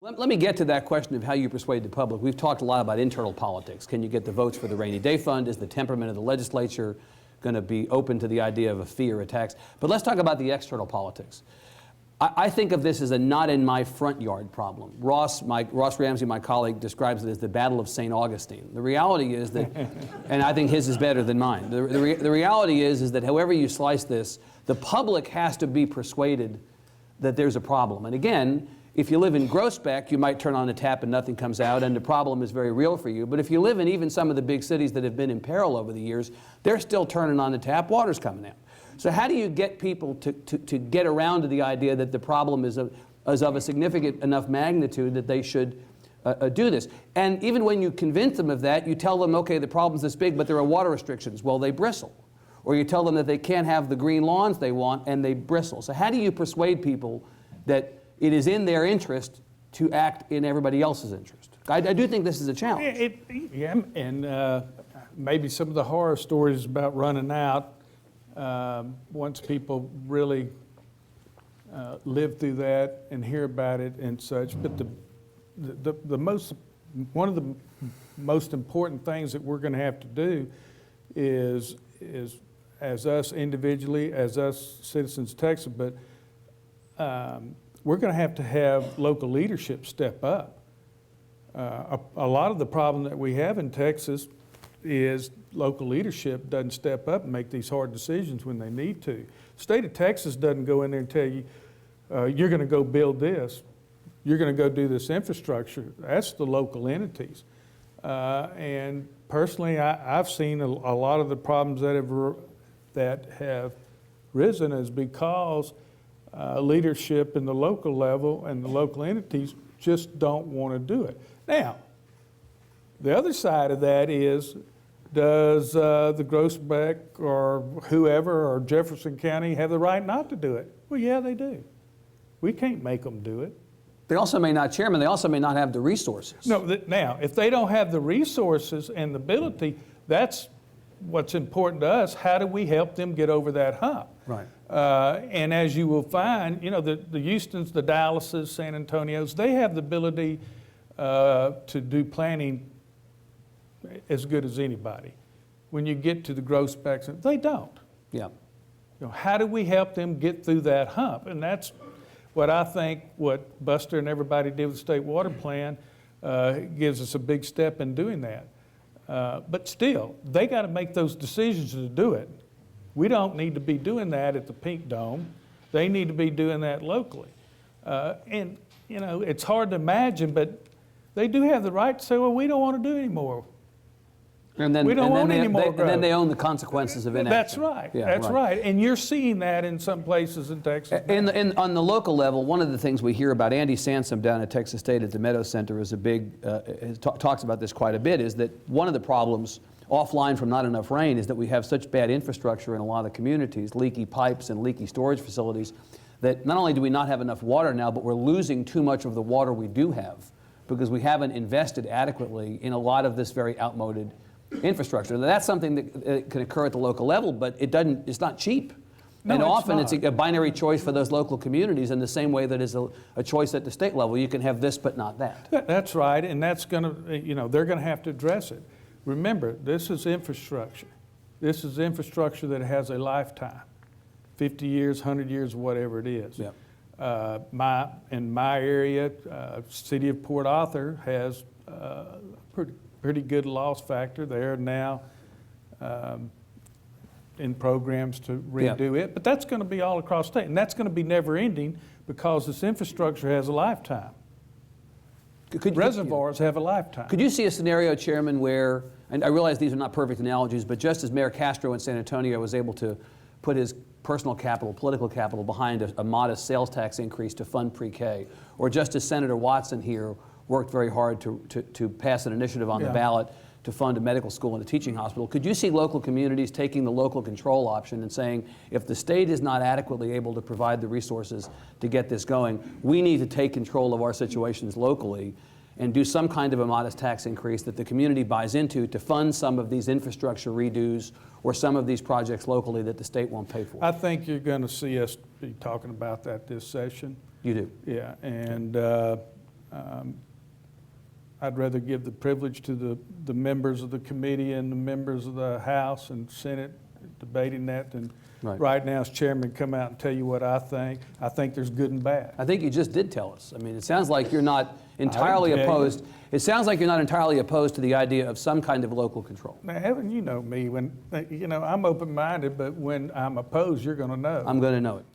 Let me get to that question of how you persuade the public. We've talked a lot about internal politics. Can you get the votes for the rainy day fund? Is the temperament of the legislature going to be open to the idea of a fee or a tax? But let's talk about the external politics. I think of this as a not in my front yard problem. Ross Ramsey, my colleague, describes it as the Battle of St. Augustine. The reality is that, and I think his is better than mine, the reality is that however you slice this, the public has to be persuaded that there's a problem. And again, if you live in Groesbeck, you might turn on the tap and nothing comes out, and the problem is very real for you. But if you live in even some of the big cities that have been in peril over the years, they're still turning on the tap, water's coming out. So how do you get people to get around to the idea that the problem is of a significant enough magnitude that they should do this? And even when you convince them of that, you tell them, okay, the problem's this big, but there are water restrictions. Well, they bristle. Or you tell them that they can't have the green lawns they want, and they bristle. So how do you persuade people that it is in their interest to act in everybody else's interest? I do think this is a challenge. Maybe some of the horror stories about running out, once people really live through that and hear about it and such. But one of the most important things that we're going to have to do is as us individually, as us citizens of Texas, but we're going to have local leadership step up. A lot of the problem that we have in Texas is local leadership doesn't step up and make these hard decisions when they need to. The state of Texas doesn't go in there and tell you, you're going to go build this, you're going to go do this infrastructure. That's the local entities. And personally, I've seen a lot of the problems that have risen is because leadership in the local level and the local entities just don't want to do it. Now, the other side of that is, does the Groesbeck or whoever or Jefferson County have the right not to do it? Well, yeah, they do. We can't make them do it. They also may not, Chairman, they also may not have the resources. No, now, if they don't have the resources and the ability, that's what's important to us. How do we help them get over that hump? Right. And as you will find, you know, the Houstons, the Dallases, San Antonios, they have the ability to do planning as good as anybody. When you get to the Groesbecks, they don't. Yeah. You know, how do we help them get through that hump? And that's what I think what Buster and everybody did with the State Water Plan gives us a big step in doing that. But still, they got to make those decisions to do it. We don't need to be doing that at the Pink Dome. They need to be doing that locally. And, you know, it's hard to imagine, but they do have the right to say, well, we don't want to do anymore. And then, we don't want any more growth. And then they own the consequences of inaction. That's right. Yeah, that's right. And you're seeing that in some places in Texas. On the local level, one of the things we hear about, Andy Sansom down at Texas State at the Meadows Center is a big, talks about this quite a bit, is that one of the problems offline from not enough rain is that we have such bad infrastructure in a lot of communities, leaky pipes and leaky storage facilities, that not only do we not have enough water now, but we're losing too much of the water we do have because we haven't invested adequately in a lot of this very outmoded infrastructure. Now, that's something that can occur at the local level, but it's not cheap. No, and often it's a binary choice for those local communities in the same way that is a choice at the state level. You can have this but not that. That's right, and that's going to, you know, they're going to have to address it. Remember, this is infrastructure. This is infrastructure that has a lifetime, 50 years, 100 years, whatever it is. Yeah. In my area, city of Port Arthur has pretty good loss factor. They're now in programs to redo it, but that's going to be all across state, and that's going to be never ending because this infrastructure has a lifetime. Reservoirs have a lifetime. Could you see a scenario, Chairman, where, and I realize these are not perfect analogies, but just as Mayor Castro in San Antonio was able to put his personal capital, political capital behind a modest sales tax increase to fund pre-K, or just as Senator Watson here worked very hard to pass an initiative on the ballot to fund a medical school and a teaching hospital. Could you see local communities taking the local control option and saying, if the state is not adequately able to provide the resources to get this going, we need to take control of our situations locally and do some kind of a modest tax increase that the community buys into to fund some of these infrastructure redos or some of these projects locally that the state won't pay for? I think you're going to see us be talking about that this session. You do? Yeah, and I'd rather give the privilege to the members of the committee and the members of the House and Senate debating that than right now as chairman come out and tell you what I think. I think there's good and bad. I think you just did tell us. I mean, it sounds like you're not entirely opposed. It sounds like you're not entirely opposed to the idea of some kind of local control. Now, Evan, you know me. I'm open-minded, but when I'm opposed, you're going to know. I'm going to know it.